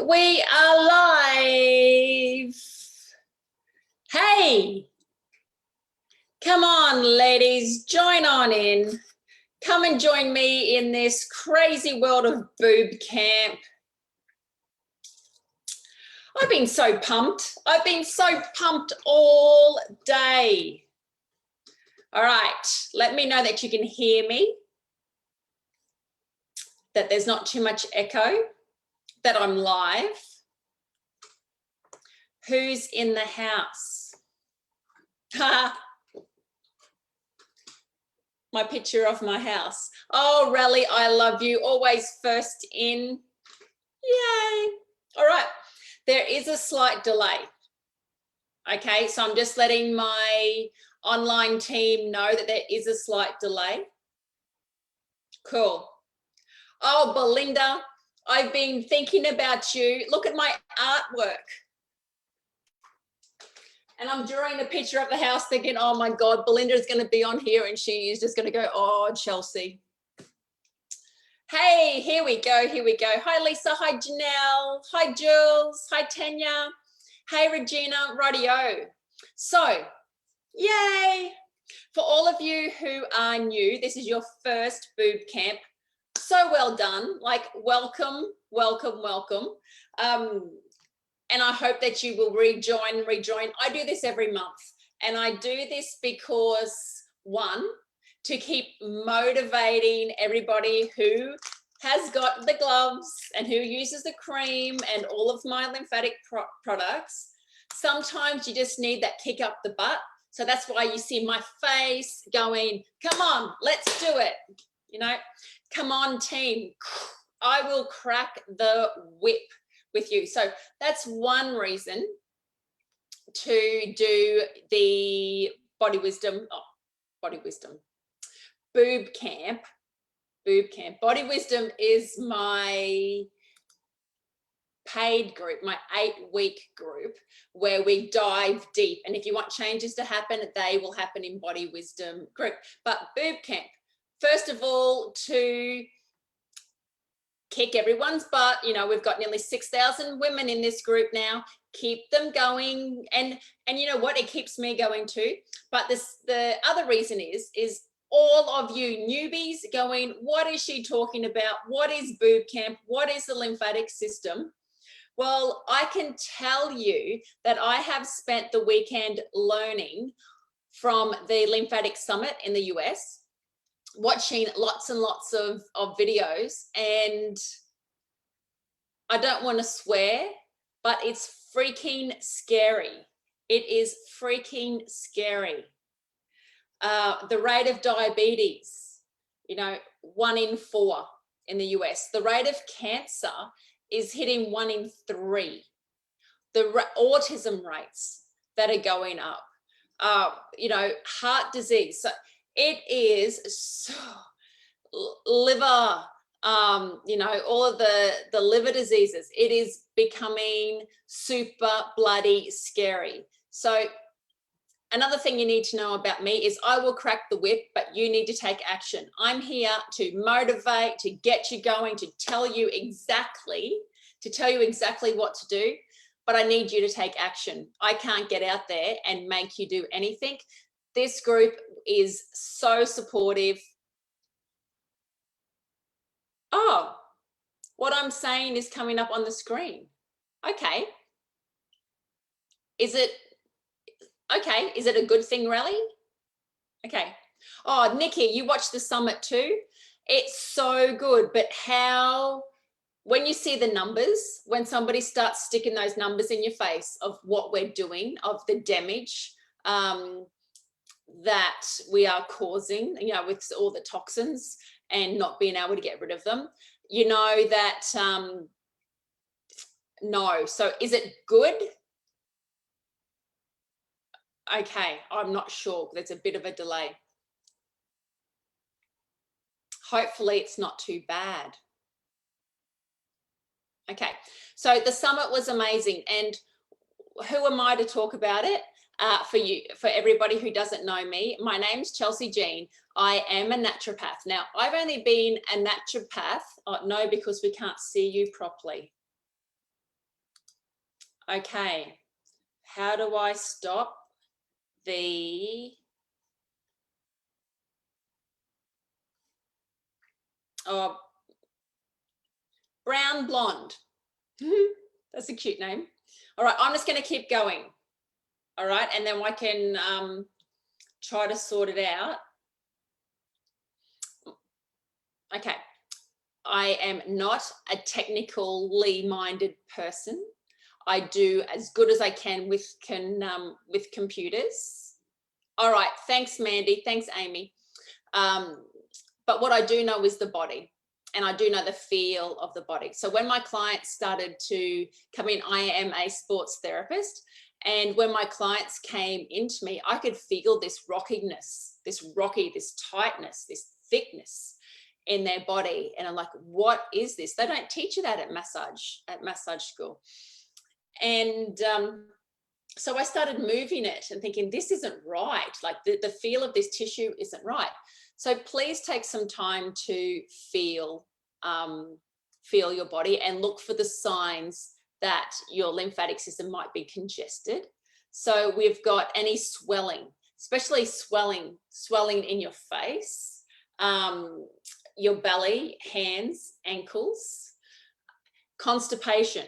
we are live. Hey, come on, ladies, join on in. Come and join me in this crazy world of BooB CamP. I've been so pumped. I've been so pumped all day. All right, let me know that you can hear me, that there's not too much echo, that I'm live. Who's in the house? Ha! My picture of my house. Oh, Rally, I love you. Always first in. Yay. All right. There is a slight delay. Okay, so I'm just letting my online team know that there is a slight delay. Cool. Oh, Belinda, I've been thinking about you. Look at my artwork. And I'm drawing a picture of the house thinking, oh my God, Belinda is going to be on here and she is just going to go, oh, Chelsey. Hey, here we go, here we go. Hi, Lisa. Hi, Janelle. Hi, Jules. Hi, Tanya. Hey, Regina. Rightio. So, yay. For all of you who are new, this is your first BooB CamP. So well done. Like, welcome, welcome, welcome. And I hope that you will rejoin. I do this every month. And I do this because, one, to keep motivating everybody who has got the gloves and who uses the cream and all of my lymphatic products. Sometimes you just need that kick up the butt. So that's why you see my face going, come on, let's do it. You know, come on, team. I will crack the whip with you. So that's one reason to do the Body Wisdom, BooB CamP. Body Wisdom is my paid group, my 8-week group where we dive deep. And if you want changes to happen, they will happen in Body Wisdom group. But BooB CamP, first of all, to kick everyone's butt. You know, we've got nearly 6,000 women in this group now. Keep them going. And you know what? It keeps me going too. But the other reason is all of you newbies going, what is she talking about? What is BooB CamP? What is the lymphatic system? Well, I can tell you that I have spent the weekend learning from the Lymphatic Summit in the US, watching lots and lots of videos, and I don't want to swear, but it's freaking scary. It is freaking scary. The rate of diabetes, you know, 1 in 4 in the US. The rate of cancer is hitting 1 in 3. The autism rates that are going up, you know, heart disease. So it is so liver, you know, all of the liver diseases. It is becoming super bloody scary. So another thing you need to know about me is I will crack the whip, but you need to take action. I'm here to motivate, to get you going, to tell you exactly what to do, but I need you to take action. I can't get out there and make you do anything. This group is so supportive. Oh, what I'm saying is coming up on the screen. Okay. Is it a good thing, Rally? Okay. Oh, Nikki, you watched the summit too? It's so good, but when you see the numbers, when somebody starts sticking those numbers in your face of what we're doing, of the damage that we are causing, you know, with all the toxins and not being able to get rid of them, you know that, no. So is it good? Okay, I'm not sure. There's a bit of a delay. Hopefully it's not too bad. Okay, so the summit was amazing. And who am I to talk about it? For everybody who doesn't know me, my name's Chelsey Jean. I am a naturopath. Now, I've only been a naturopath, no, because we can't see you properly. Okay, how do I stop the brown blonde? That's a cute name. All right, I'm just going to keep going. All right, and then I can try to sort it out. Okay, I am not a technically minded person. I do as good as I can with computers. All right, thanks, Mandy. Thanks, Amy. But what I do know is the body, and I do know the feel of the body. So when my clients started to come in, I am a sports therapist, and when my clients came into me, I could feel this rockiness, this tightness, this thickness in their body. And I'm like, what is this? They don't teach you that at massage school. And so I started moving it and thinking, this isn't right. Like the feel of this tissue isn't right. So please take some time to feel your body and look for the signs that your lymphatic system might be congested. So we've got any swelling, especially swelling in your face, your belly, hands, ankles, constipation.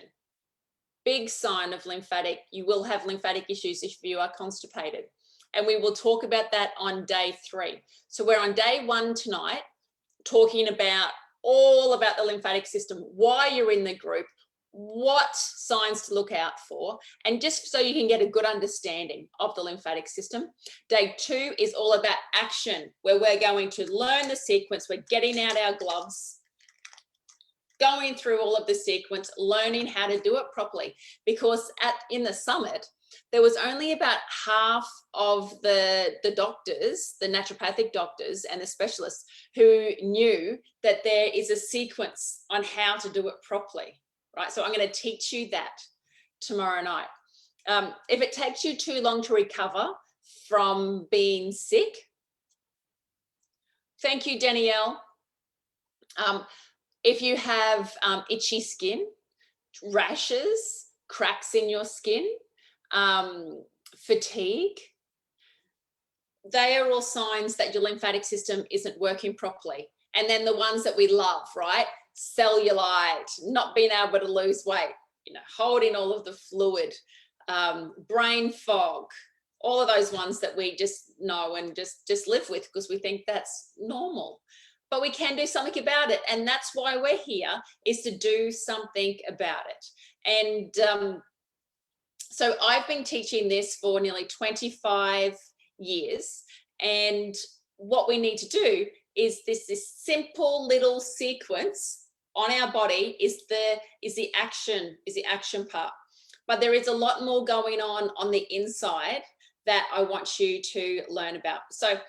Big sign of lymphatic. You will have lymphatic issues if you are constipated. And we will talk about that on day 3. So we're on day 1 tonight, talking about all about the lymphatic system, why you're in the group, what signs to look out for, and just so you can get a good understanding of the lymphatic system. Day 2 is all about action, where we're going to learn the sequence. We're getting out our gloves, going through all of the sequence, learning how to do it properly, because in the summit, there was only about half of the doctors, the naturopathic doctors and the specialists, who knew that there is a sequence on how to do it properly, right? So I'm going to teach you that tomorrow night. If it takes you too long to recover from being sick, thank you, Danielle. If you have itchy skin, rashes, cracks in your skin, fatigue, they are all signs that your lymphatic system isn't working properly. And then the ones that we love, right? Cellulite, not being able to lose weight, holding all of the fluid, brain fog, all of those ones that we just know and just live with because we think that's normal. But we can do something about it. And that's why we're here, is to do something about it. And so I've been teaching this for nearly 25 years. And what we need to do is this simple little sequence on our body is the action part. But there is a lot more going on the inside that I want you to learn about. So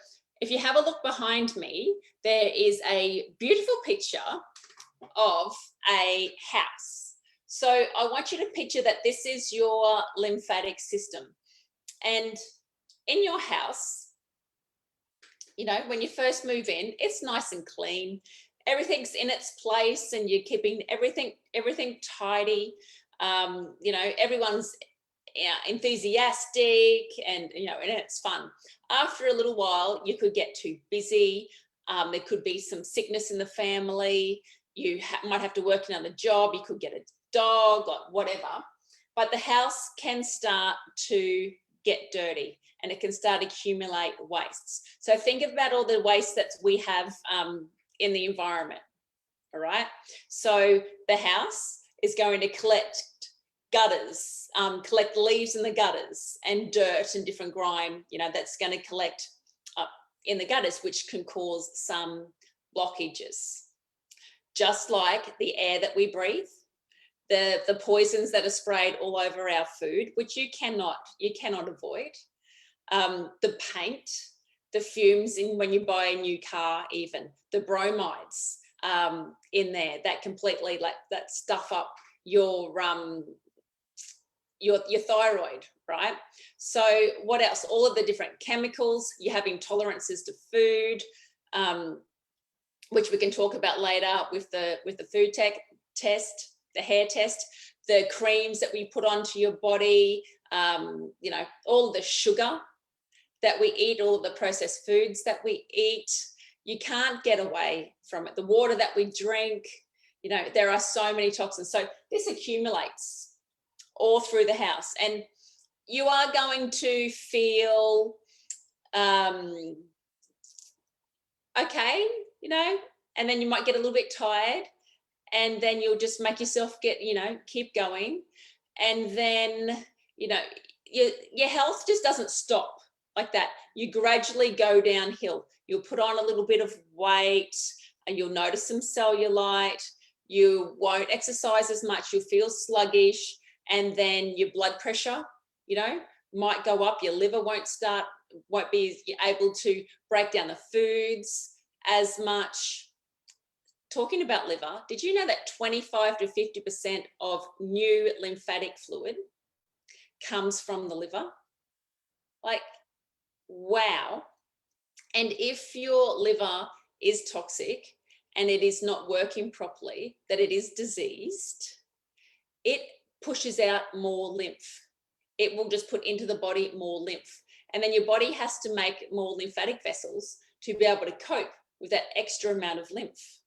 if you have a look behind me, there is a beautiful picture of a house. So I want you to picture that this is your lymphatic system. And in your house, when you first move in, it's nice and clean. Everything's in its place and you're keeping everything tidy. Everyone's enthusiastic and it's fun. After a little while, you could get too busy. There could be some sickness in the family. You might have to work another job. You could get a dog or whatever. But the house can start to get dirty and it can start to accumulate wastes. So think about all the waste that we have in the environment. All right. So the house is going to collect gutters, collect leaves in the gutters and dirt and different grime, that's going to collect up in the gutters, which can cause some blockages. Just like the air that we breathe, the poisons that are sprayed all over our food, which you cannot avoid, the paint, the fumes when you buy a new car, even the bromides in there that completely that stuff up your thyroid, right? So what else? All of the different chemicals. You have intolerances to food, which we can talk about later with the food test, the hair test. the creams that we put onto your body, you know, all the sugar that we eat, all of the processed foods that we eat, you can't get away from it. The water that we drink, you know, there are so many toxins. So this accumulates all through the house, and you are going to feel okay, you know, and then you might get a little bit tired, and then you'll just make yourself get, you know, keep going. And then, you know, your health just doesn't stop like that. You gradually go downhill. You'll put on a little bit of weight, and you'll notice some cellulite. You won't exercise as much. You'll feel sluggish, and then your blood pressure, you know, might go up. Your liver won't be able to break down the foods as much. Talking about liver, did you know that 25 to 50% of new lymphatic fluid comes from the liver? Like, wow. And if your liver is toxic and it is not working properly, that it is diseased, it pushes out more lymph. It will just put into the body more lymph. And then your body has to make more lymphatic vessels to be able to cope with that extra amount of lymph,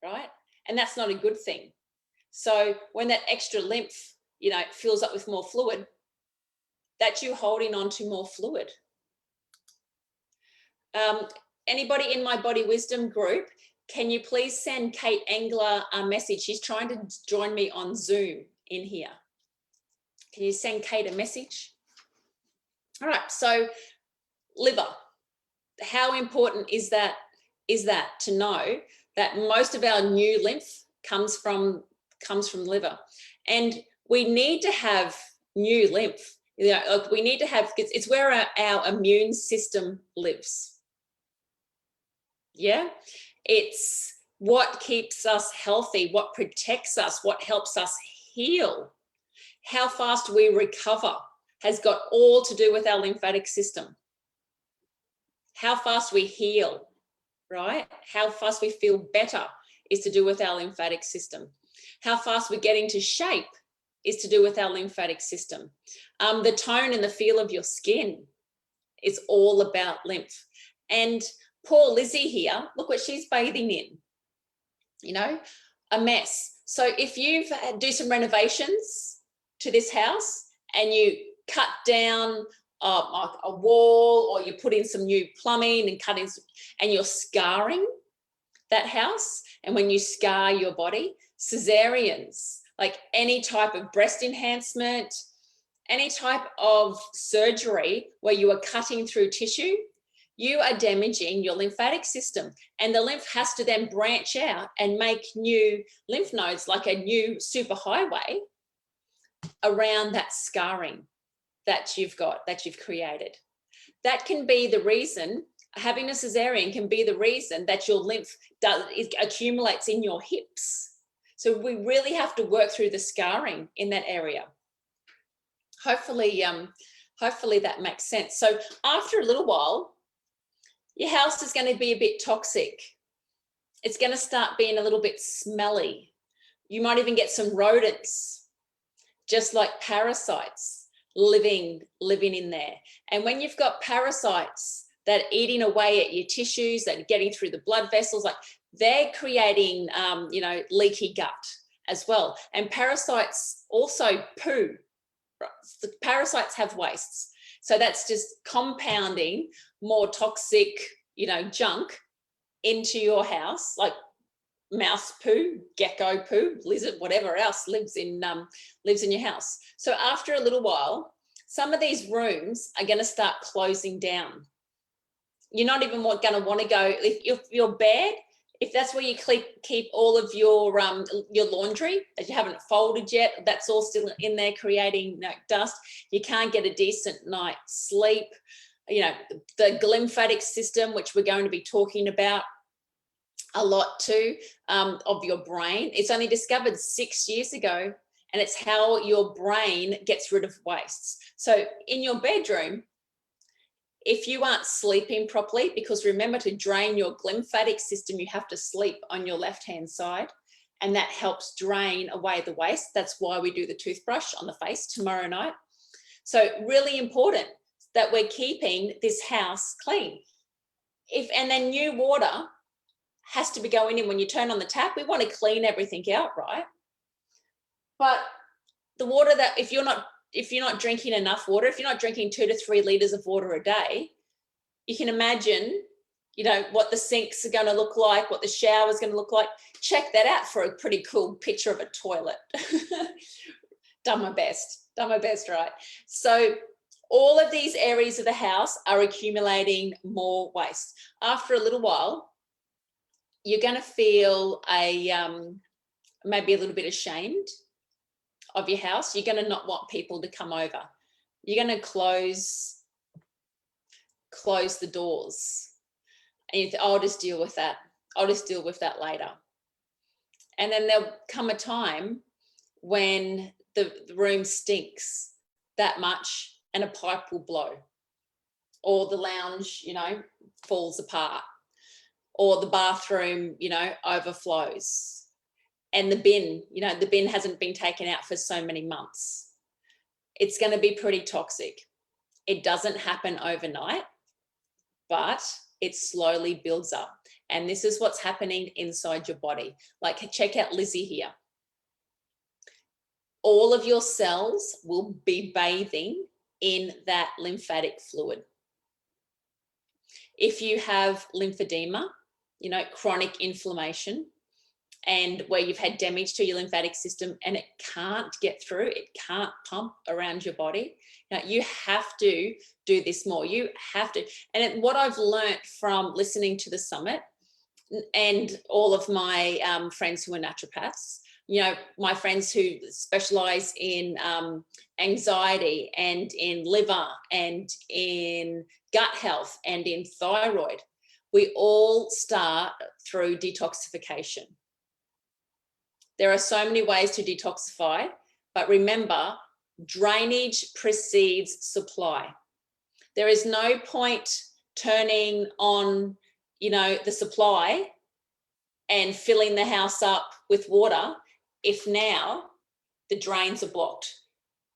right? And that's not a good thing. So when that extra lymph, you know, fills up with more fluid, that's you holding on to more fluid. Anybody in my Body Wisdom group, can you please send Kate Engler a message? She's trying to join me on Zoom in here. Can you send Kate a message? All right, so liver. How important is that to know that most of our new lymph comes from liver, and we need to have new lymph. You know, like we need to have, it's where our immune system lives. Yeah, it's what keeps us healthy, what protects us, what helps us heal. How fast we recover has got all to do with our lymphatic system. How fast we heal, right? How fast we feel better is to do with our lymphatic system. How fast we get into shape is to do with our lymphatic system. The tone and the feel of your skin is all about lymph. And poor Lizzie here, look what she's bathing in, you know, a mess. So if you do some renovations to this house and you cut down a wall, or you put in some new plumbing and cut in some, and you're scarring that house, and when you scar your body, cesareans, like any type of breast enhancement, any type of surgery where you are cutting through tissue, you are damaging your lymphatic system, and the lymph has to then branch out and make new lymph nodes, like a new superhighway around that scarring that you've got, that you've created. That can be the reason, having a cesarean can be the reason that your lymph accumulates in your hips. So we really have to work through the scarring in that area. Hopefully that makes sense. So after a little while, your house is going to be a bit toxic. It's going to start being a little bit smelly. You might even get some rodents, just like parasites, living in there. And when you've got parasites that are eating away at your tissues, that are getting through the blood vessels, like they're creating, you know, leaky gut as well. And parasites also poo. The parasites have wastes. So that's just compounding more toxic, you know, junk into your house, like mouse poo, gecko poo, lizard, whatever else lives in your house. So after a little while, some of these rooms are going to start closing down. You're not even going to want to go, if your bed, if that's where you keep all of your laundry that you haven't folded yet, that's all still in there creating, you know, dust. You can't get a decent night's sleep. You know, the lymphatic system, which we're going to be talking about a lot too, of your brain. It's only discovered 6 years ago, and it's how your brain gets rid of wastes. So in your bedroom, if you aren't sleeping properly, because remember, to drain your lymphatic system, you have to sleep on your left-hand side. and that helps drain away the waste. That's why we do the toothbrush on the face tomorrow night. So really important that we're keeping this house clean. And then new water has to be going in when you turn on the tap. We want to clean everything out, right? But the water that, if you're not drinking enough water, if you're not drinking 2 to 3 liters of water a day, you can imagine, you know, what the sinks are going to look like, what the shower is going to look like. Check that out for a pretty cool picture of a toilet. Done my best, right? So all of these areas of the house are accumulating more waste. After a little while, you're going to feel maybe a little bit ashamed of your house. You're going to not want people to come over. You're going to close the doors. And you think, oh, I'll just deal with that. I'll just deal with that later. And then there'll come a time when the room stinks that much and a pipe will blow, or the lounge, you know, falls apart, or the bathroom, you know, overflows, and the bin hasn't been taken out for so many months. It's going to be pretty toxic. It doesn't happen overnight, but it slowly builds up. And this is what's happening inside your body. Like, check out Lizzie here. All of your cells will be bathing in that lymphatic fluid. If you have lymphedema, you know, chronic inflammation, and where you've had damage to your lymphatic system and it can't get through, it can't pump around your body, now you have to do this more. You have to. And what I've learned from listening to the summit and all of my friends who are naturopaths, you know, my friends who specialize in anxiety and in liver and in gut health and in thyroid, we all start through detoxification. There are so many ways to detoxify, but remember, drainage precedes supply. There is no point turning on, you know, the supply and filling the house up with water if now the drains are blocked.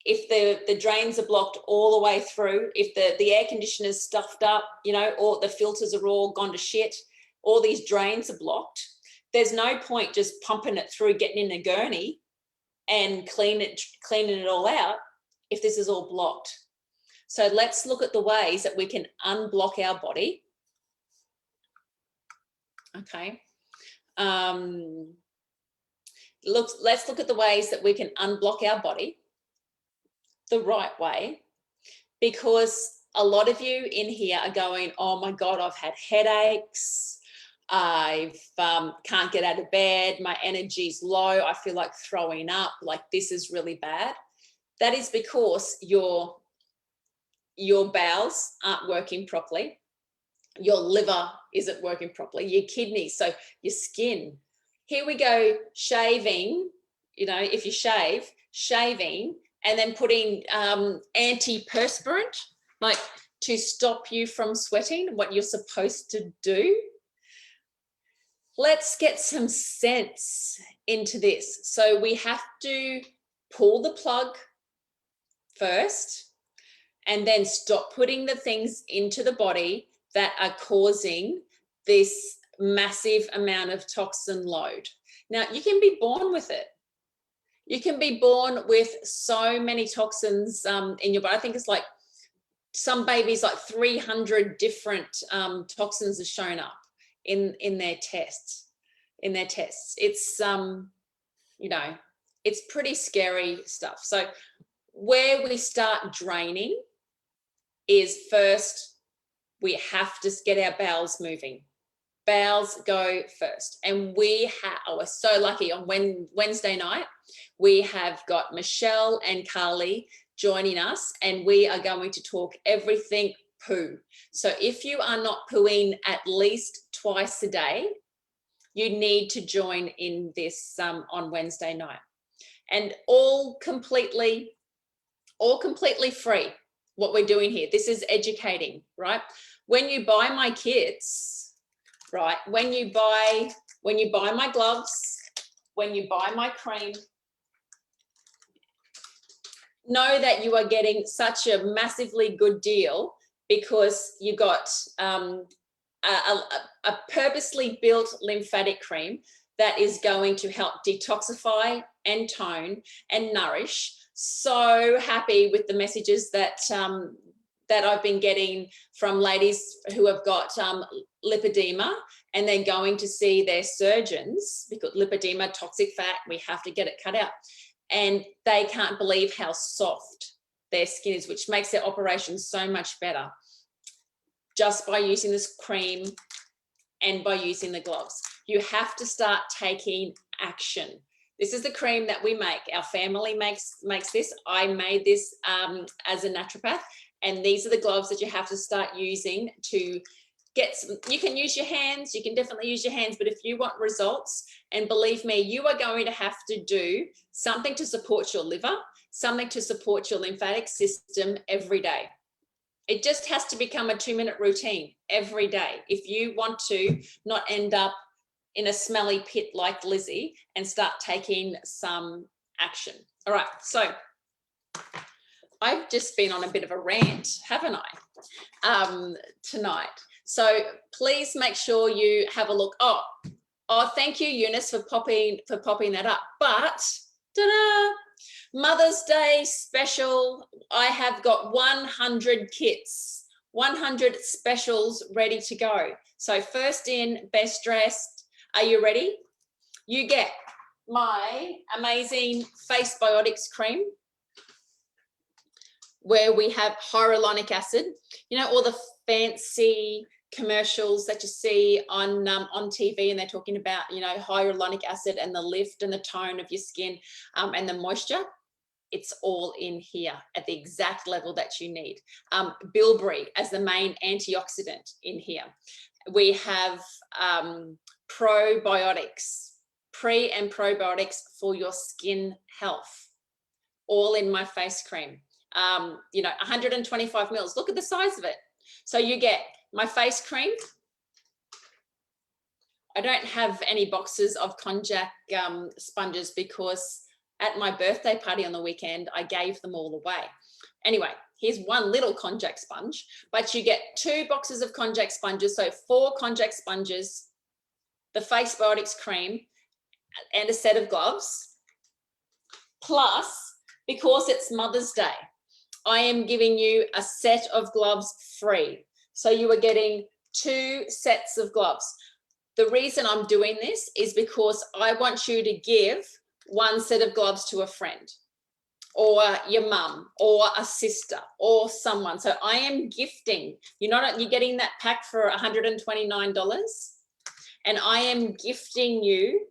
If the drains are blocked all the way through, if the air conditioner's stuffed up, you know, or the filters are all gone to shit, all these drains are blocked, there's no point just pumping it through, getting in a gurney and cleaning it all out if this is all blocked. So let's look at the ways that we can unblock our body. Okay. Let's look at the ways that we can unblock our body the right way, because a lot of you in here are going, oh my God, I've had headaches. I can't get out of bed. My energy's low. I feel like throwing up. Like, this is really bad. That is because your bowels aren't working properly. Your liver isn't working properly. Your kidneys, so your skin. Here we go, shaving, you know, if you shaving and then putting antiperspirant, like to stop you from sweating, what you're supposed to do. Let's get some sense into this. So we have to pull the plug first and then stop putting the things into the body that are causing this massive amount of toxin load. Now, you can be born with it. You can be born with so many toxins in your body. I think it's like some babies, like 300 different toxins are shown up in their tests. It's you know, it's pretty scary stuff. So where we start draining is, first we have to get our bowels moving. Bowels go first. And we're so lucky. On Wednesday night, we have got Michelle and Carly joining us, and we are going to talk everything poo. So if you are not pooing at least twice a day, you need to join in this on Wednesday night. And all completely free, what we're doing here. This is educating, right? When you buy my kits, right, when you buy my gloves, when you buy my cream, know that you are getting such a massively good deal because you got a purposely built lymphatic cream that is going to help detoxify and tone and nourish. So happy with the messages that that I've been getting from ladies who have got lipedema, and they're going to see their surgeons because lipedema, toxic fat, we have to get it cut out. And they can't believe how soft their skin is, which makes their operation so much better just by using this cream and by using the gloves. You have to start taking action. This is the cream that we make. Our family makes this. I made this as a naturopath, and these are the gloves that you have to start using to get some. You can use your hands, you can definitely use your hands, but if you want results, and believe me, you are going to have to do something to support your liver, something to support your lymphatic system every day. It just has to become a 2-minute routine every day if you want to not end up in a smelly pit like Lizzie and start taking some action. All right, so I've just been on a bit of a rant, haven't I, tonight? So please make sure you have a look. Oh, thank you, Eunice, for popping that up. But ta-da! Mother's Day special. I have got 100 kits, 100 specials ready to go. So first in, best dressed. Are you ready? You get my amazing Face Biotics cream, where we have hyaluronic acid. You know, all the fancy commercials that you see on TV, and they're talking about, you know, hyaluronic acid and the lift and the tone of your skin and the moisture. It's all in here at the exact level that you need. Bilberry as the main antioxidant in here. We have probiotics, pre and probiotics for your skin health, all in my face cream. You know, 125 mils. Look at the size of it. So you get my face cream. I don't have any boxes of konjac sponges because at my birthday party on the weekend, I gave them all away. Anyway, here's one little konjac sponge, but you get 2 boxes of konjac sponges, so 4 konjac sponges, the Face Biotics cream, and a set of gloves. Plus, because it's Mother's Day, I am giving you a set of gloves free. So you are getting 2 sets of gloves. The reason I'm doing this is because I want you to give 1 set of gloves to a friend or your mum or a sister or someone. So I am gifting. You're getting that pack for $129, and I am gifting you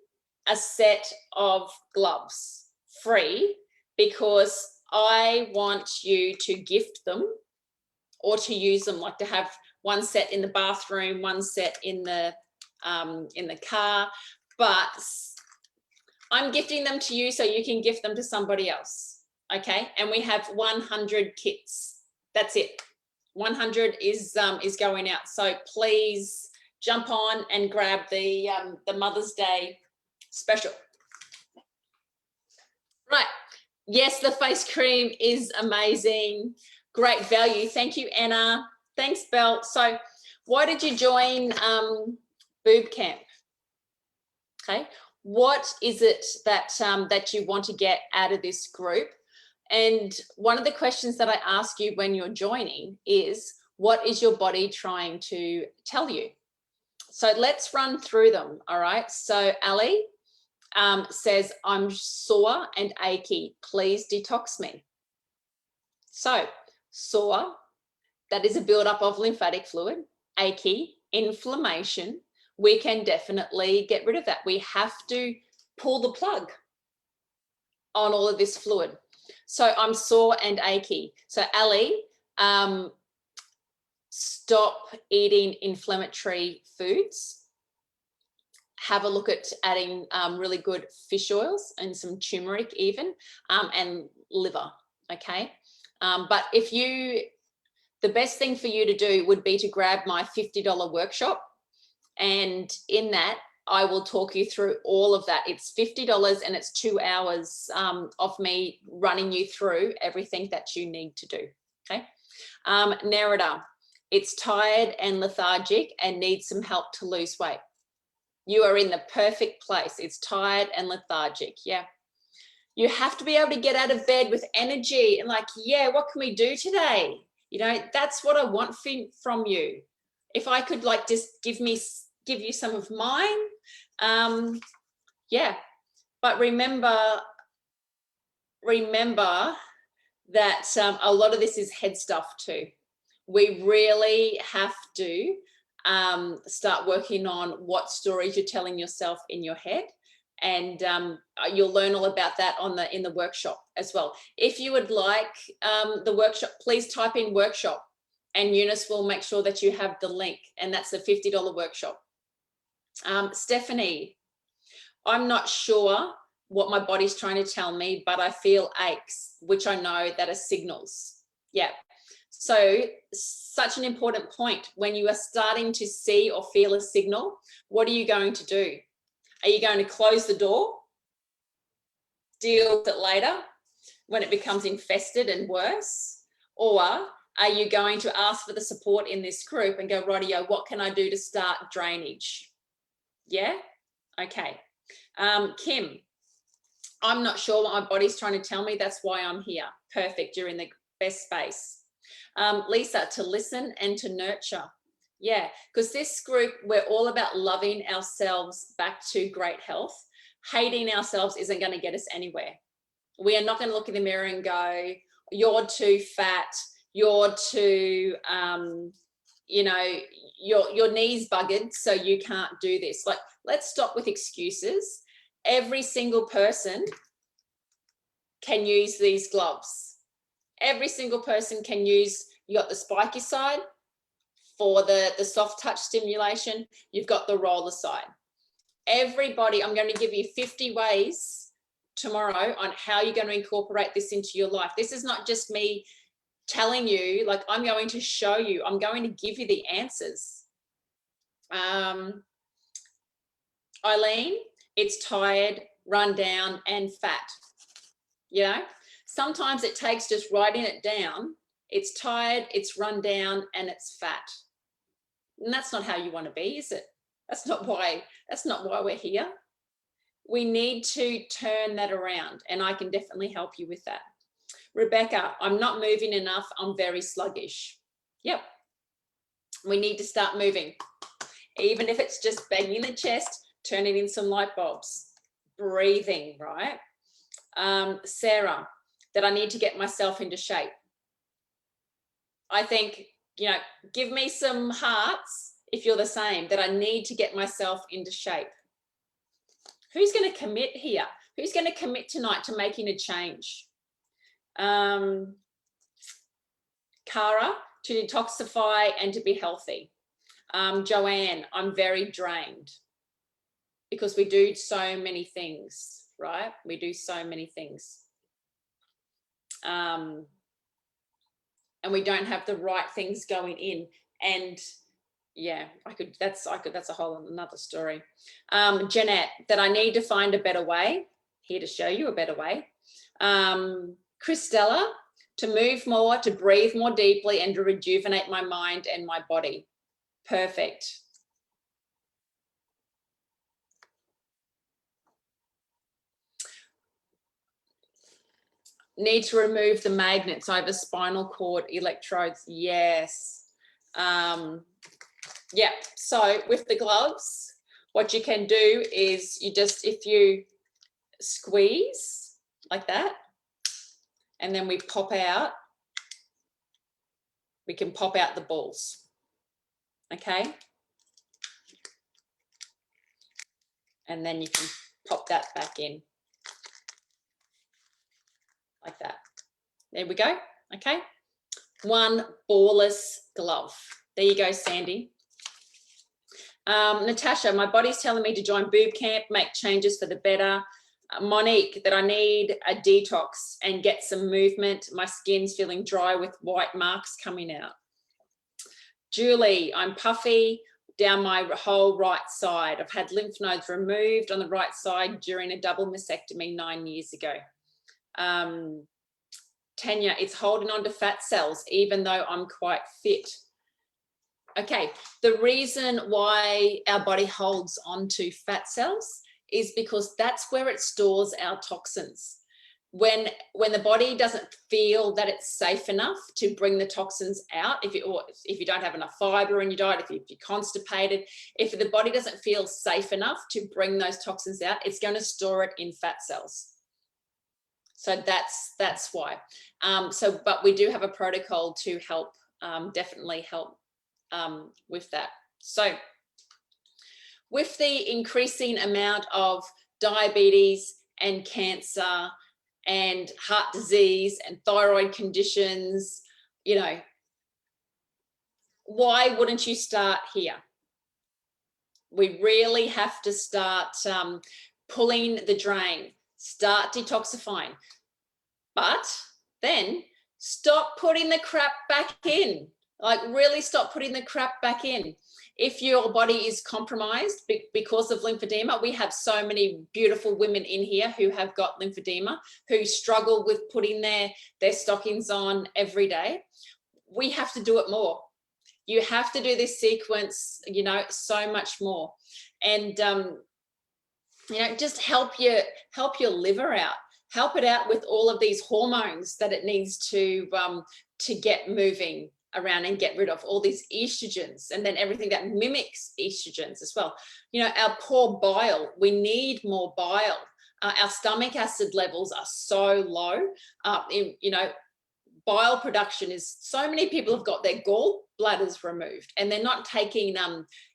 a set of gloves free because I want you to gift them or to use them, like to have 1 set in the bathroom, 1 set in the car, but I'm gifting them to you so you can gift them to somebody else, okay? And we have 100 kits. That's it. 100 is going out. So please jump on and grab the Mother's Day special. Right. Yes, the face cream is amazing. Great value. Thank you, Anna. Thanks, Belle. So why did you join BooB CamP? Okay. What is it that that you want to get out of this group? And one of the questions that I ask you when you're joining is, what is your body trying to tell you? So let's run through them. All right. So Ali says, I'm sore and achy. Please detox me. So sore, that is a buildup of lymphatic fluid. Achy, inflammation. We can definitely get rid of that. We have to pull the plug on all of this fluid. So I'm sore and achy. So Ali, stop eating inflammatory foods. Have a look at adding really good fish oils and some turmeric even, and liver, okay? But the best thing for you to do would be to grab my $50 workshop. And in that, I will talk you through all of that. It's $50 and it's 2 hours of me running you through everything that you need to do. Okay. Nerida, it's tired and lethargic and needs some help to lose weight. You are in the perfect place. It's tired and lethargic. Yeah. You have to be able to get out of bed with energy and like, yeah, what can we do today? You know, that's what I want from you. If I could like just give you some of mine. Yeah. But remember that a lot of this is head stuff too. We really have to start working on what stories you're telling yourself in your head, and you'll learn all about that in the workshop as well. If you would like the workshop, please type in workshop and Eunice will make sure that you have the link, and that's a $50 workshop. Stephanie, I'm not sure what my body's trying to tell me, but I feel aches, which I know that are signals. Yeah. So such an important point. When you are starting to see or feel a signal, what are you going to do? Are you going to close the door, deal with it later when it becomes infested and worse? Or are you going to ask for the support in this group and go, rightio, what can I do to start drainage? Yeah? Okay. Kim, I'm not sure what my body's trying to tell me. That's why I'm here. Perfect. You're in the best space. Lisa, to listen and to nurture. Yeah, because this group, we're all about loving ourselves back to great health. Hating ourselves isn't going to get us anywhere. We are not going to look in the mirror and go, you're too fat, you're too, you know, your knees buggered, so you can't do this. Like, let's stop with excuses. Every single person can use these gloves. Every single person can use, you got the spiky side for the soft touch stimulation, you've got the roller side. Everybody, I'm going to give you 50 ways tomorrow on how you're going to incorporate this into your life. This is not just me telling you, like, I'm going to show you, I'm going to give you the answers. Eileen, it's tired, run down, and fat. You know, sometimes it takes just writing it down. It's tired, it's run down, and it's fat. And that's not how you want to be, is it? That's not why we're here. We need to turn that around, and I can definitely help you with that. Rebecca, I'm not moving enough. I'm very sluggish. Yep. We need to start moving. Even if it's just banging the chest, turning in some light bulbs, breathing, right? Sarah, that I need to get myself into shape. I think, you know, give me some hearts if you're the same, that I need to get myself into shape. Who's going to commit here? Who's going to commit tonight to making a change? Cara, to detoxify and to be healthy. Joanne, I'm very drained, because we do so many things, right? We do so many things. And we don't have the right things going in. And yeah, that's a whole another story. Jeanette, that I need to find a better way. Here to show you a better way. Christella, to move more, to breathe more deeply, and to rejuvenate my mind and my body. Perfect. Need to remove the magnets over spinal cord electrodes. Yes. Yeah. So with the gloves, what you can do is if you squeeze like that, and then we can pop out the balls. Okay. And then you can pop that back in. Like that. There we go. Okay. One ballless glove. There you go, Sandy. Natasha, my body's telling me to join BooB CamP, make changes for the better. Monique, that I need a detox and get some movement. My skin's feeling dry with white marks coming out. Julie, I'm puffy, down my whole right side. I've had lymph nodes removed on the right side during a double mastectomy 9 years ago. Tanya, it's holding on to fat cells, even though I'm quite fit. Okay, the reason why our body holds on to fat cells is because that's where it stores our toxins. When the body doesn't feel that it's safe enough to bring the toxins out, if you don't have enough fiber in your diet, if you're constipated, if the body doesn't feel safe enough to bring those toxins out, it's going to store it in fat cells. So that's why. But we do have a protocol to help, definitely help with that. So with the increasing amount of diabetes and cancer and heart disease and thyroid conditions, you know, why wouldn't you start here? We really have to start pulling the drain, start detoxifying, but then stop putting the crap back in. Like, really stop putting the crap back in. If your body is compromised because of lymphedema, we have so many beautiful women in here who have got lymphedema, who struggle with putting their stockings on every day. We have to do it more. You have to do this sequence, you know, so much more. And, you know, just help your liver out. Help it out with all of these hormones that it needs to get moving around and get rid of, all these estrogens, and then everything that mimics estrogens as well. You know, our poor bile, we need more bile. Our stomach acid levels are so low. You know, bile production is, so many people have got their gallbladders removed and they're not taking,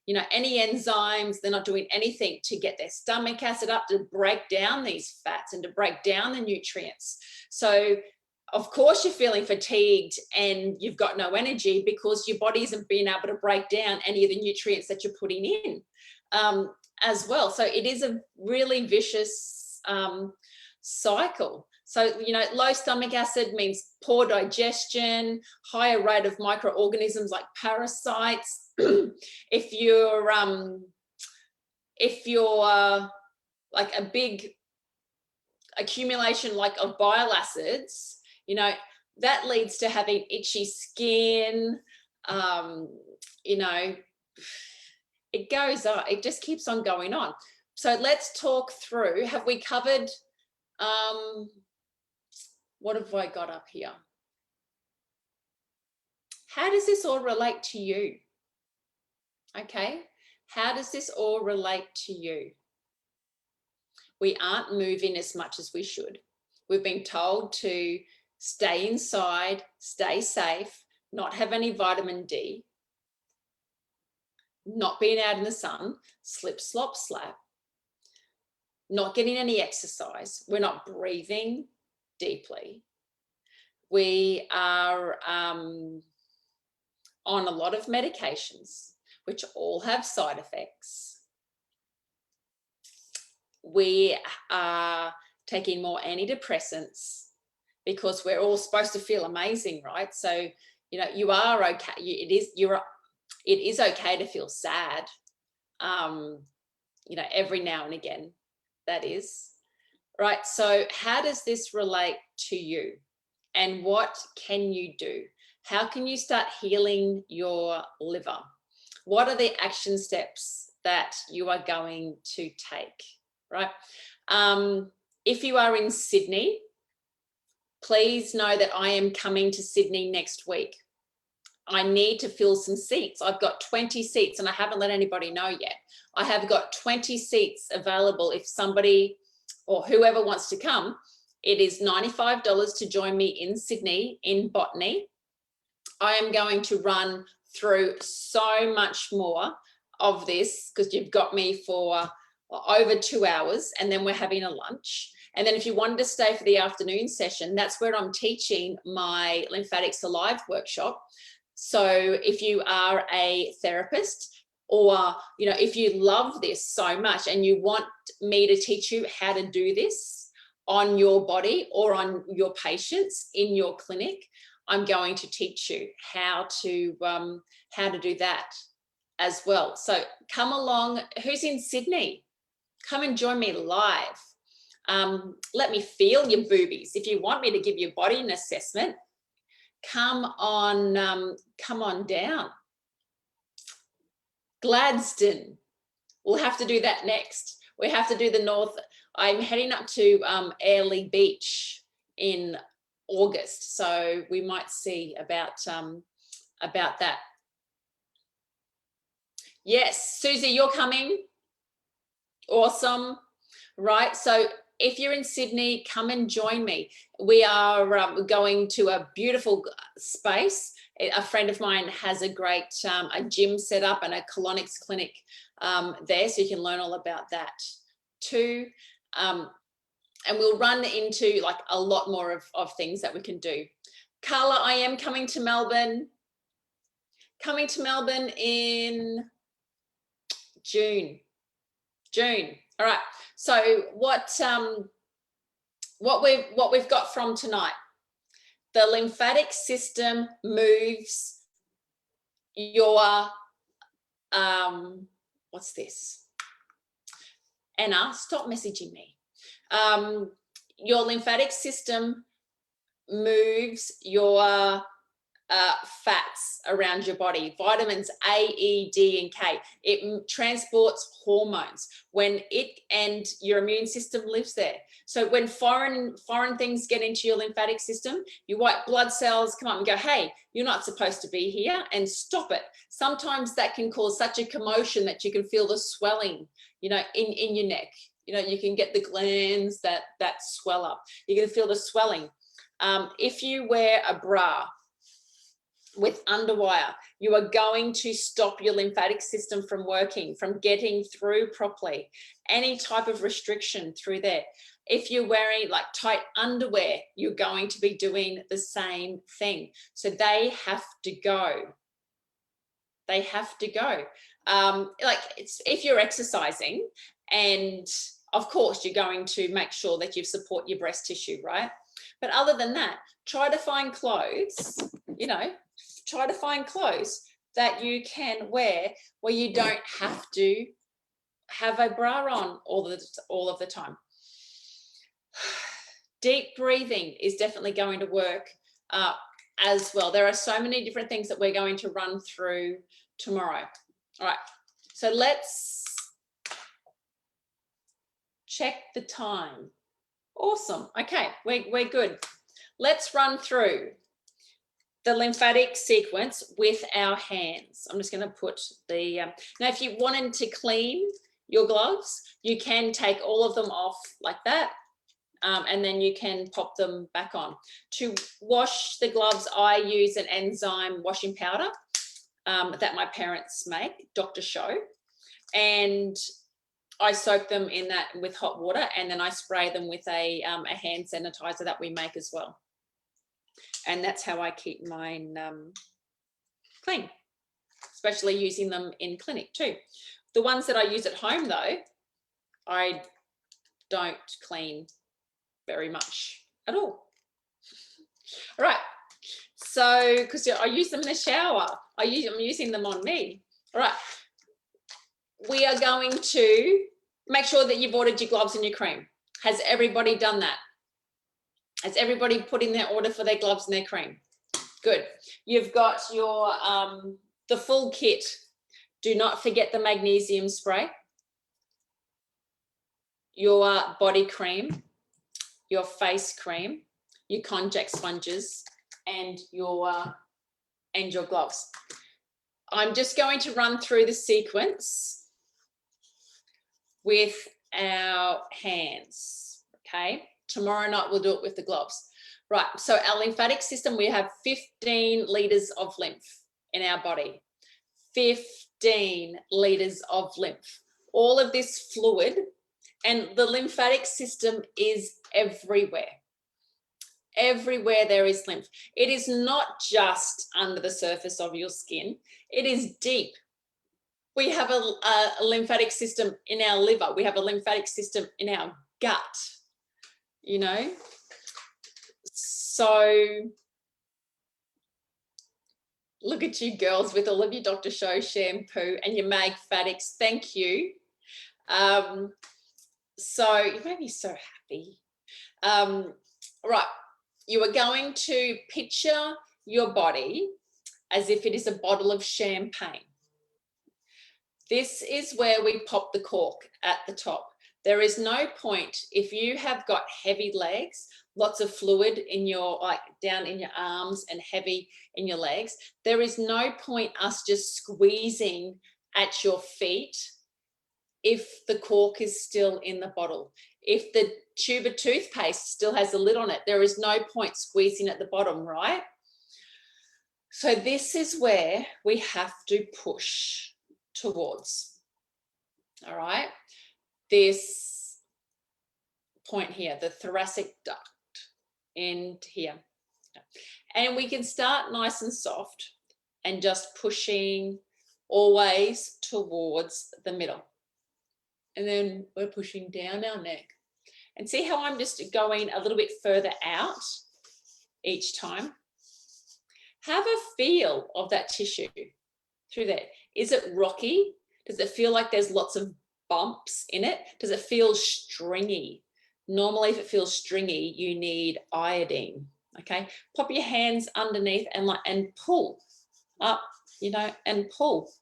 you know, any enzymes. They're not doing anything to get their stomach acid up to break down these fats and to break down the nutrients. So of course you're feeling fatigued and you've got no energy because your body isn't being able to break down any of the nutrients that you're putting in as well. So it is a really vicious cycle. So, you know, low stomach acid means poor digestion, higher rate of microorganisms like parasites. If you're like a big accumulation like of bile acids, you know, that leads to having itchy skin. You know, it goes on, it just keeps on going on. So let's talk through, have we covered, what have I got up here? How does this all relate to you? Okay, how does this all relate to you? We aren't moving as much as we should. We've been told to stay inside, stay safe, not have any vitamin D, not being out in the sun, slip, slop, slap, not getting any exercise. We're not breathing deeply. We are on a lot of medications, which all have side effects. We are taking more antidepressants because we're all supposed to feel amazing, right? So, you know, you are okay. It is okay to feel sad, you know, every now and again, that is, right? So how does this relate to you? And what can you do? How can you start healing your liver? What are the action steps that you are going to take, right? If you are in Sydney, please know that I am coming to Sydney next week. I need to fill some seats. I've got 20 seats and I haven't let anybody know yet. I have got 20 seats available if somebody or whoever wants to come. It is $95 to join me in Sydney in Botany. I am going to run through so much more of this because you've got me for over 2 hours and then we're having a lunch. And then if you wanted to stay for the afternoon session, that's where I'm teaching my LymFATics Alive workshop. So if you are a therapist or, you know, if you love this so much and you want me to teach you how to do this on your body or on your patients in your clinic, I'm going to teach you how to do that. as well. So come along. Who's in Sydney? Come and join me live. Let me feel your boobies. If you want me to give you body an assessment, come on down. Gladstone. We'll have to do that next. We have to do the north. I'm heading up to Airlie Beach in August, so we might see about that. Yes, Susie, you're coming. Awesome. Right, so if you're in Sydney, come and join me. We are going to a beautiful space. A friend of mine has a great a gym set up and a colonics clinic there, so you can learn all about that too. And we'll run into like a lot more of things that we can do. Carla, I am coming to Melbourne. Coming to Melbourne in June. All right. So what we've got from tonight, the lymphatic system moves your what's this? Anna, stop messaging me. Your lymphatic system moves your fats around your body, vitamins A, E, D, and K. It transports hormones and your immune system lives there. So when foreign things get into your lymphatic system, your white blood cells come up and go, hey, you're not supposed to be here, and stop it. Sometimes that can cause such a commotion that you can feel the swelling, you know, in your neck. You know, you can get the glands that swell up. You're going to feel the swelling. If you wear a bra with underwire, you are going to stop your lymphatic system from working, from getting through properly. Any type of restriction through there. If you're wearing like tight underwear, you're going to be doing the same thing. So they have to go. They have to go. Like if you're exercising, and of course you're going to make sure that you support your breast tissue, right? But other than that, try to find clothes, you know, try to find clothes that you can wear where you don't have to have a bra on all of the time. Deep breathing is definitely going to work as well. There are so many different things that we're going to run through tomorrow. All right, so let's check the time. Awesome. Okay, we're good. Let's run through the lymphatic sequence with our hands. I'm just going to put the now if you wanted to clean your gloves, you can take all of them off like that, and then you can pop them back on. To wash the gloves, I use an enzyme washing powder that my parents make, Dr. Show, and I soak them in that with hot water, and then I spray them with a hand sanitizer that we make as well. And that's how I keep mine clean, especially using them in clinic too. The ones that I use at home though, I don't clean very much at all. All right, so because I use them in the shower, I'm using them on me. All right, we are going to make sure that you've ordered your gloves and your cream. Has everybody done that? Has everybody put in their order for their gloves and their cream? Good. You've got your the full kit. Do not forget the magnesium spray, your body cream, your face cream, your contact sponges, and your gloves. I'm just going to run through the sequence with our hands, okay? Tomorrow night we'll do it with the gloves. Right, so our lymphatic system, we have 15 litres of lymph in our body. 15 litres of lymph. All of this fluid, and the lymphatic system is everywhere. Everywhere there is lymph. It is not just under the surface of your skin. It is deep. We have a lymphatic system in our liver. We have a lymphatic system in our gut, you know. So Look at you girls with all of your Dr. Show shampoo and your LymFATics. Thank you. So you made me so happy. Right. You are going to picture your body as if it is a bottle of champagne. This is where we pop the cork at the top. There is no point if you have got heavy legs, lots of fluid in your, like down in your arms and heavy in your legs. There is no point us just squeezing at your feet if the cork is still in the bottle. If the tube of toothpaste still has a lid on it, there is no point squeezing at the bottom, right? So this is where we have to push towards, all right? This point here, the thoracic duct end here. And we can start nice and soft and just pushing always towards the middle. And then we're pushing down our neck. And see how I'm just going a little bit further out each time? Have a feel of that tissue through there. Is it rocky? Does it feel like there's lots of bumps in it? Does it feel stringy? Normally, if it feels stringy, you need iodine, okay? Pop your hands underneath and pull up, you know, and pull.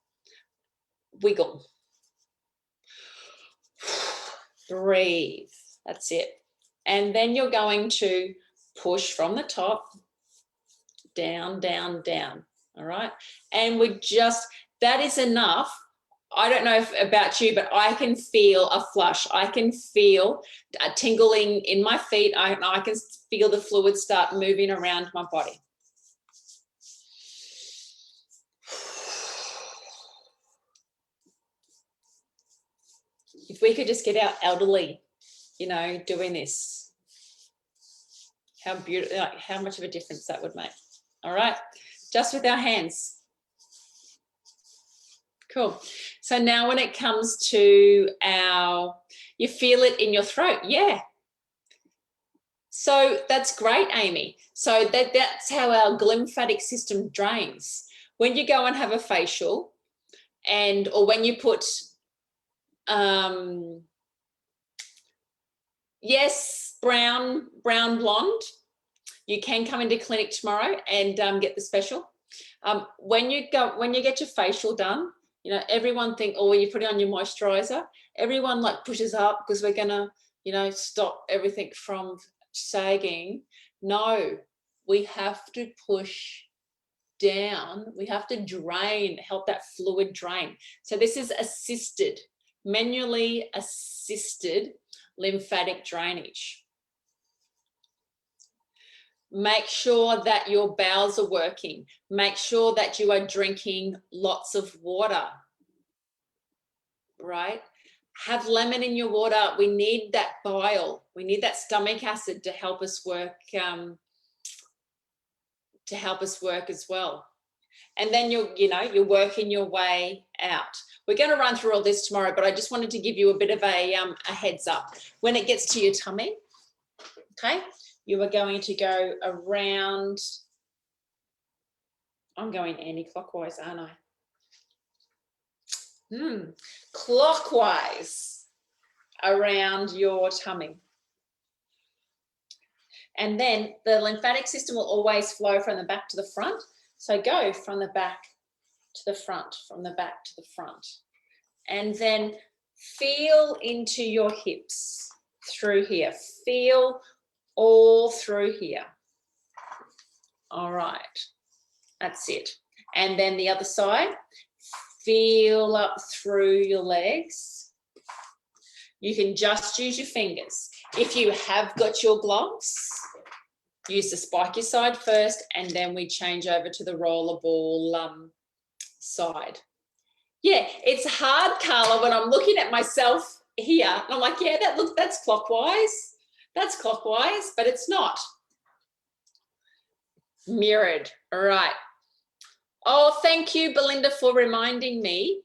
Wiggle. Breathe. That's it. And then you're going to push from the top, down, down, down. All right. And we just, that is enough. I don't know about you, but I can feel a flush. I can feel a tingling in my feet. I can feel the fluid start moving around my body. If we could just get our elderly, you know, doing this, how beautiful, like how much of a difference that would make. All right, just with our hands. Cool. So now when it comes to you feel it in your throat. Yeah. So that's great, Amy. So that's how our lymphatic system drains. When you go and have a facial or when you put, yes, brown blonde, you can come into clinic tomorrow and get the special. When you get your facial done, you know, everyone think, oh, you put on your moisturizer. Everyone like pushes up because we're gonna, you know, stop everything from sagging. No, we have to push down. We have to drain, help that fluid drain. So this is assisted, manually assisted lymphatic drainage. Make sure that your bowels are working. Make sure that you are drinking lots of water, right? Have lemon in your water. We need that bile. We need that stomach acid to help us work, as well. And then you're working your way out. We're going to run through all this tomorrow, but I just wanted to give you a bit of a heads up. When it gets to your tummy, okay, you are going to go around, I'm going anti-clockwise, aren't I? Clockwise around your tummy. And then the lymphatic system will always flow from the back to the front. So go from the back to the front, from the back to the front. And then feel into your hips through here. Feel all through here. All right, that's it. And then the other side, feel up through your legs. You can just use your fingers. If you have got your gloves, use the spiky side first, and then we change over to the rollerball side. Yeah, it's hard, Carla, when I'm looking at myself here. And I'm like, yeah, that's clockwise. That's clockwise, but it's not. Mirrored, all right. Oh, thank you, Belinda, for reminding me.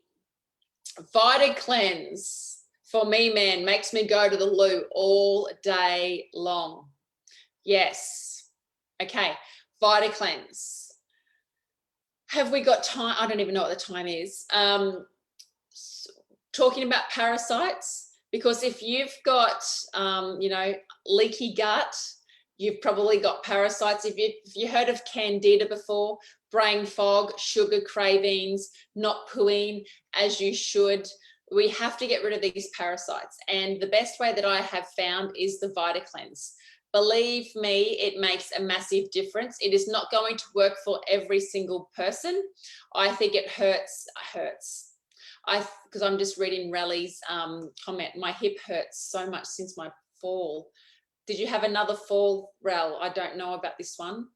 Vita Cleanse, for me, man, makes me go to the loo all day long. Yes. Okay, Vita Cleanse. have we got time? I don't even know what the time is. Talking about parasites, because if you've got, you know, leaky gut, you've probably got parasites. If you heard of candida before, brain fog, sugar cravings, not pooing as you should, we have to get rid of these parasites. And the best way that I have found is the VitaCleanse. Believe me, it makes a massive difference. It is not going to work for every single person. I think it hurts. Because I'm just reading Rally's comment. My hip hurts so much since my fall. Did you have another fall, Rel? I don't know about this one.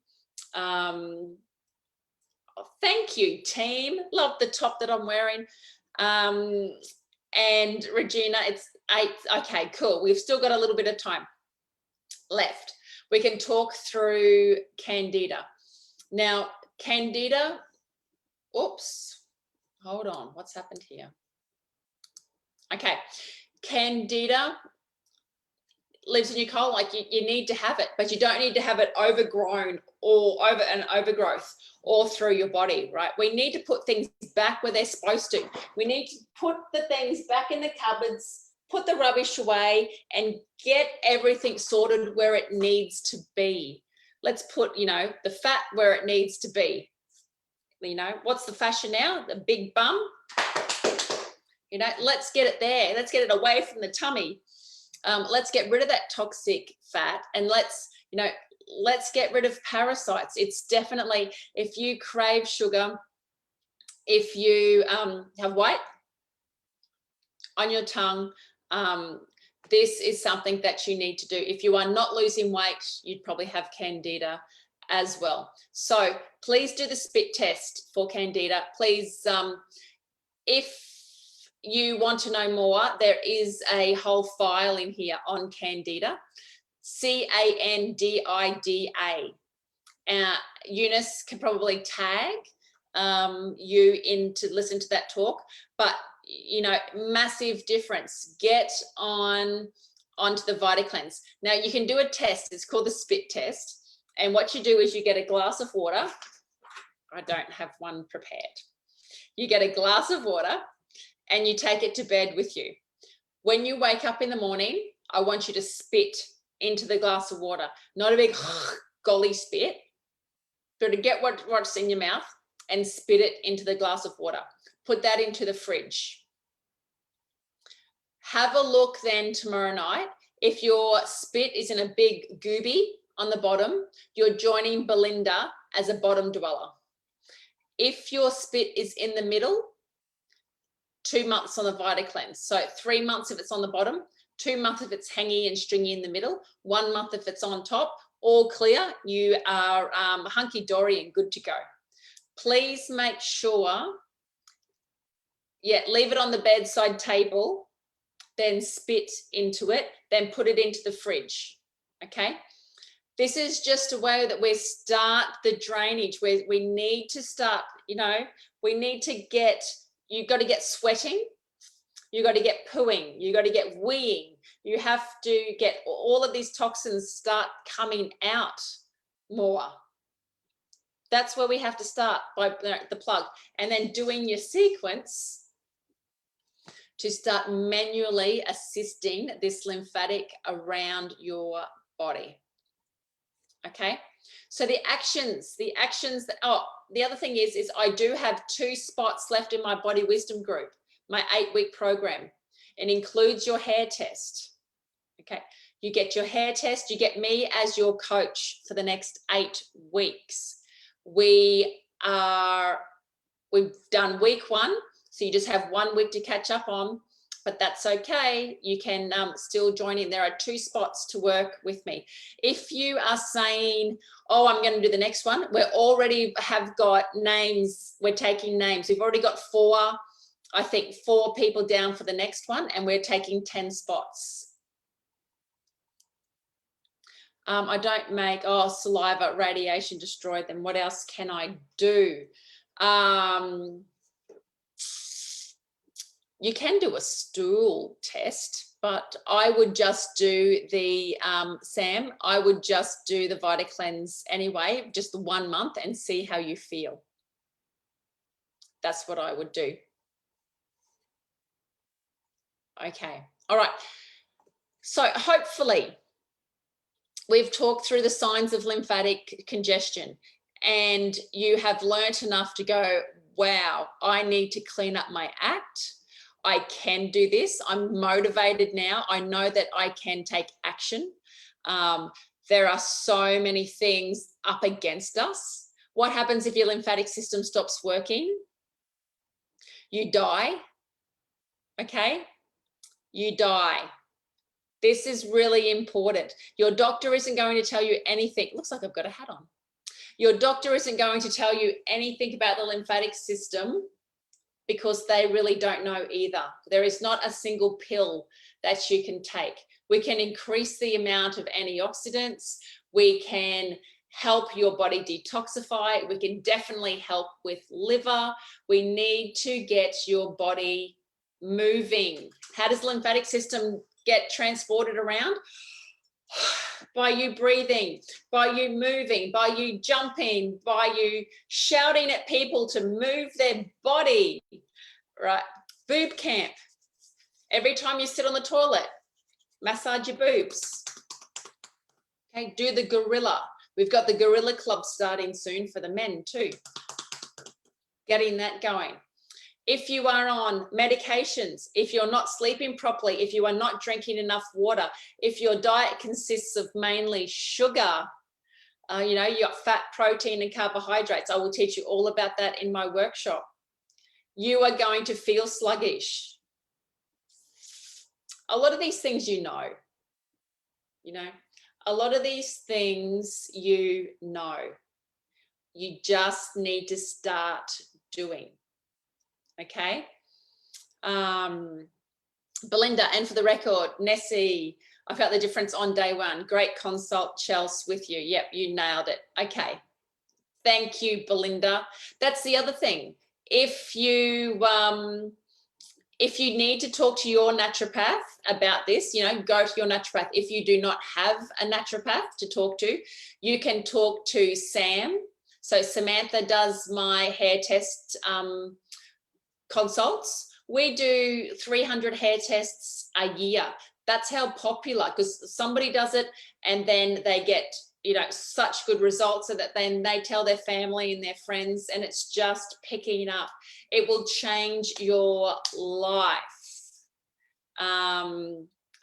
Oh, thank you, team. Love the top that I'm wearing. And Regina, it's 8. Okay, cool. We've still got a little bit of time left. We can talk through candida. Now, candida, oops, hold on, what's happened here? Okay, candida lives in your colon. Like you need to have it, but you don't need to have it overgrown or overgrowth all through your body, right? We need to put things back where they're supposed to. We need to put the things back in the cupboards, put the rubbish away, and get everything sorted where it needs to be. Let's put, you know, the fat where it needs to be. You know, what's the fashion now? The big bum. You know, let's get it there. Let's get it away from the tummy. Let's get rid of that toxic fat, and let's get rid of parasites. It's definitely, if you crave sugar, if you have white on your tongue, this is something that you need to do. If you are not losing weight, you'd probably have candida as well. So please do the spit test for candida. Please, if you want to know more, there is a whole file in here on candida, C-A-N-D-I-D-A. Eunice can probably tag you in to listen to that talk, but you know, massive difference. Get onto the VitaCleanse. Now you can do a test. It's called the spit test, and what you do is you get a glass of water. I don't have one prepared. You get a glass of water and you take it to bed with you. When you wake up in the morning, I want you to spit into the glass of water, not a big golly spit, but to get what's in your mouth and spit it into the glass of water. Put that into the fridge. Have a look then tomorrow night. If your spit is in a big gooby on the bottom, you're joining Belinda as a bottom dweller. If your spit is in the middle, 2 months on the VitaCleanse. So 3 months if it's on the bottom, 2 months if it's hangy and stringy in the middle, 1 month if it's on top, all clear, you are hunky-dory and good to go. Please make sure, leave it on the bedside table, then spit into it, then put it into the fridge, okay? This is just a way that we start the drainage, where we need to start, you know, we need to get, you've got to get sweating, you've got to get pooing, you've got to get weeing, you have to get all of these toxins start coming out more. That's where we have to start, by the plug, and then doing your sequence to start manually assisting this lymphatic around your body. Okay, so the actions that, the other thing is I do have 2 spots left in my Body Wisdom group, my 8-week program. It includes your hair test. Okay, you get your hair test, you get me as your coach for the next 8 weeks. We've done week 1, so you just have 1 week to catch up on, but that's okay. You can still join in. There are 2 spots to work with me. If you are saying, oh, I'm going to do the next one, we already have got names. We're taking names. We've already got 4 people down for the next one, and we're taking 10 spots. I don't make, saliva, radiation destroyed them. What else can I do? You can do a stool test, but I would just do the, Sam, I would just do the VitaCleanse anyway, just the 1 month, and see how you feel. That's what I would do. Okay, all right. So hopefully we've talked through the signs of lymphatic congestion and you have learnt enough to go, wow, I need to clean up my act. I can do this. I'm motivated now. I know that I can take action. There are so many things up against us. What happens if your lymphatic system stops working? You die. Okay? You die. This is really important. Your doctor isn't going to tell you anything. Looks like I've got a hat on. Your doctor isn't going to tell you anything about the lymphatic system because they really don't know either. There is not a single pill that you can take. We can increase the amount of antioxidants. We can help your body detoxify. We can definitely help with liver. We need to get your body moving. How does the lymphatic system get transported around? By you breathing, by you moving, by you jumping, by you shouting at people to move their body, right? Boob camp. Every time you sit on the toilet, massage your boobs. Okay, do the gorilla. We've got the gorilla club starting soon for the men too. Getting that going. If you are on medications, if you're not sleeping properly, if you are not drinking enough water, if your diet consists of mainly sugar, you know, you got fat, protein, and carbohydrates. I will teach you all about that in my workshop. You are going to feel sluggish. A lot of these things you know, a lot of these things you know. You just need to start doing. Okay. Belinda, and for the record, Nessie, I felt the difference on day one. Great consult, Chelsey, with you. Yep, you nailed it. Okay. Thank you, Belinda. That's the other thing. If you need to talk to your naturopath about this, you know, go to your naturopath. If you do not have a naturopath to talk to, you can talk to Sam. So Samantha does my hair test consults. We do 300 hair tests a year. That's how popular, because somebody does it and then they get, you know, such good results so that then they tell their family and their friends, and it's just picking up. It will change your life.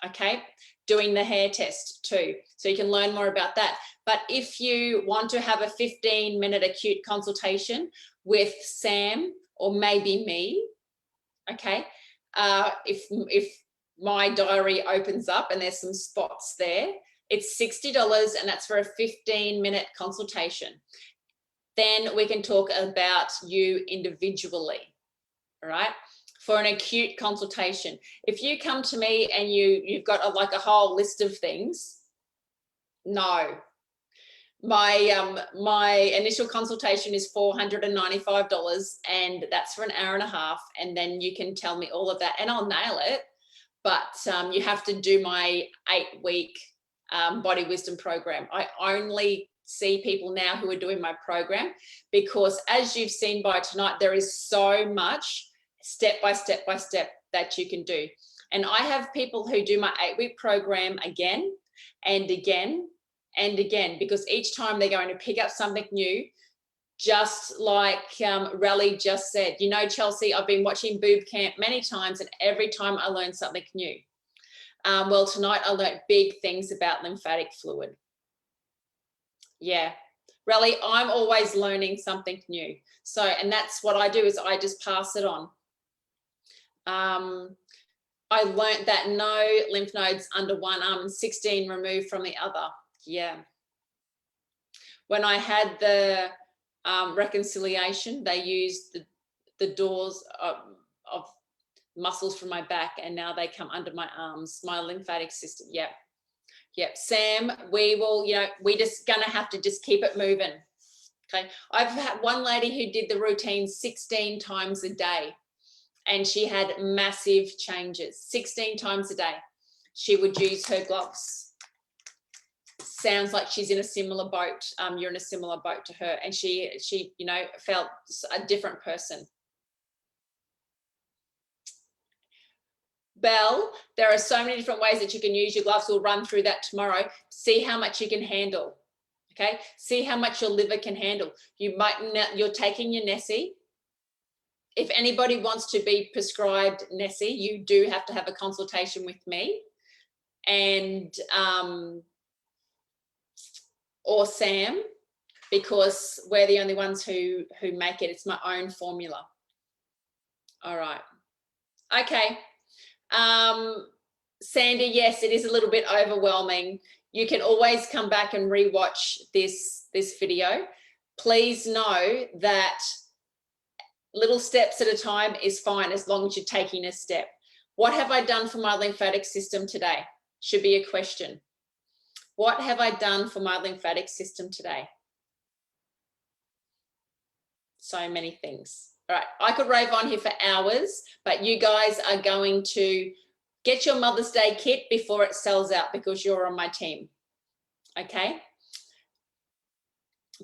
Okay, doing the hair test too, so you can learn more about that. But if you want to have a 15-minute acute consultation with Sam or maybe me, okay, if my diary opens up and there's some spots there, it's $60, and that's for a 15-minute consultation. Then we can talk about you individually, all right? For an acute consultation. If you come to me and you've got like a whole list of things, no. My initial consultation is $495, and that's for an hour and a half, and then you can tell me all of that and I'll nail it. But you have to do my 8-week body wisdom program. I only see people now who are doing my program because, as you've seen by tonight, there is so much step by step by step that you can do. And I have people who do my 8-week program again and again and again, because each time they're going to pick up something new, just like Raleigh just said. You know, Chelsey, I've been watching BooB CamP many times, and every time I learn something new. Well, tonight I learned big things about lymphatic fluid. Yeah, Raleigh, I'm always learning something new. So, and that's what I do, is I just pass it on. I learned that no lymph nodes under one arm and 16 removed from the other. Yeah. When I had the reconciliation, they used the doors of muscles from my back, and now they come under my arms, my lymphatic system. Yep. Yep. Sam, we will, you know, we just gonna have to just keep it moving. Okay. I've had one lady who did the routine 16 times a day, and she had massive changes. 16 times a day. She would use her gloves. Sounds like she's in a similar boat. You're in a similar boat to her, and she, you know, felt a different person. Belle, there are so many different ways that you can use your gloves. We'll run through that tomorrow. See how much you can handle. Okay, see how much your liver can handle. You're taking your Nessie. If anybody wants to be prescribed Nessie, you do have to have a consultation with me and or Sam, because we're the only ones who make it. It's my own formula. All right. Okay. Sandy, yes, it is a little bit overwhelming. You can always come back and rewatch this video. Please know that little steps at a time is fine as long as you're taking a step. What have I done for my lymphatic system today? Should be a question. What have I done for my lymphatic system today? So many things. All right, I could rave on here for hours, but you guys are going to get your Mother's Day kit before it sells out because you're on my team, okay?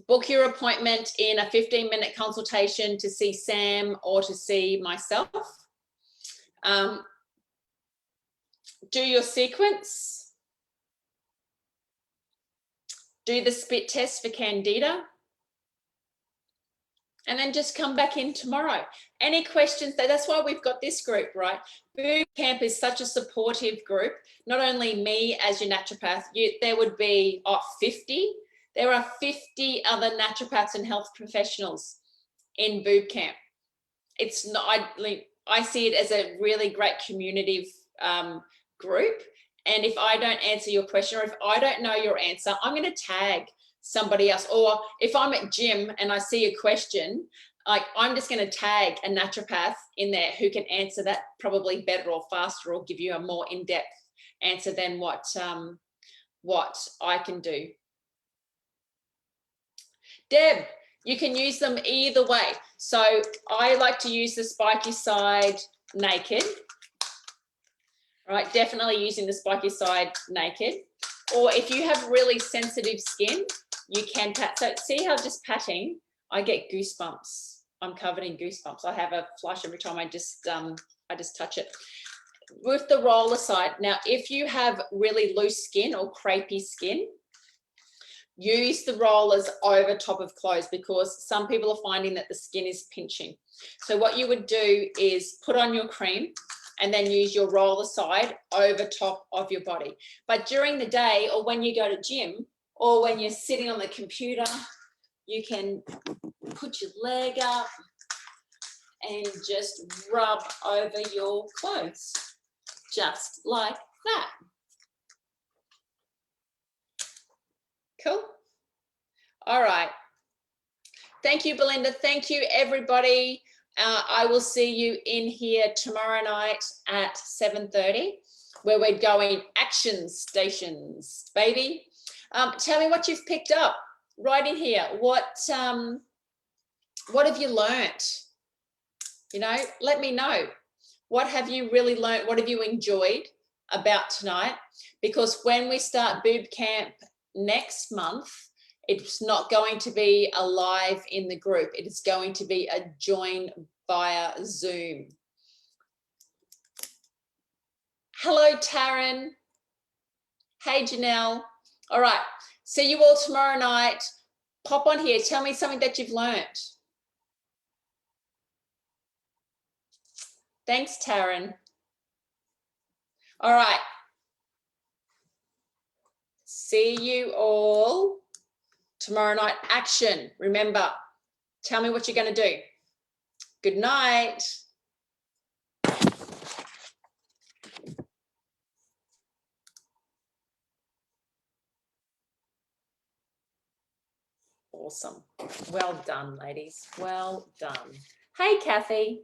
Book your appointment in a 15-minute consultation to see Sam or to see myself. Do your sequence. Do the spit test for Candida. And then just come back in tomorrow. Any questions? That's why we've got this group, right? BooB CamP is such a supportive group. Not only me as your naturopath, there would be 50. There are 50 other naturopaths and health professionals in BooB CamP. It's not, I see it as a really great community group. And if I don't answer your question or if I don't know your answer, I'm going to tag somebody else. Or if I'm at gym and I see a question, like I'm just going to tag a naturopath in there who can answer that probably better or faster or give you a more in-depth answer than what I can do. Deb, you can use them either way. So I like to use the spiky side naked. All right, definitely using the spiky side naked. Or if you have really sensitive skin, you can pat. So see how just patting, I get goosebumps. I'm covered in goosebumps. I have a flush every time I just touch it. With the roller side, now if you have really loose skin or crepey skin, use the rollers over top of clothes because some people are finding that the skin is pinching. So what you would do is put on your cream and then use your roller side over top of your body. But during the day or when you go to gym or when you're sitting on the computer, you can put your leg up and just rub over your clothes, just like that. Cool. All right. Thank you, Belinda. Thank you, everybody. I will see you in here tomorrow night at 7:30, where we're going action stations, baby. Tell me what you've picked up right in here. What have you learnt? You know, let me know. What have you really learnt? What have you enjoyed about tonight? Because when we start BooB CamP next month, it's not going to be a live in the group. It is going to be a join via Zoom. Hello, Taryn. Hey, Janelle. All right. See you all tomorrow night. Pop on here. Tell me something that you've learnt. Thanks, Taryn. All right. See you all tomorrow night. Action. Remember, tell me what you're going to do. Good night. Awesome. Well done, ladies. Well done. Hey, Kathy.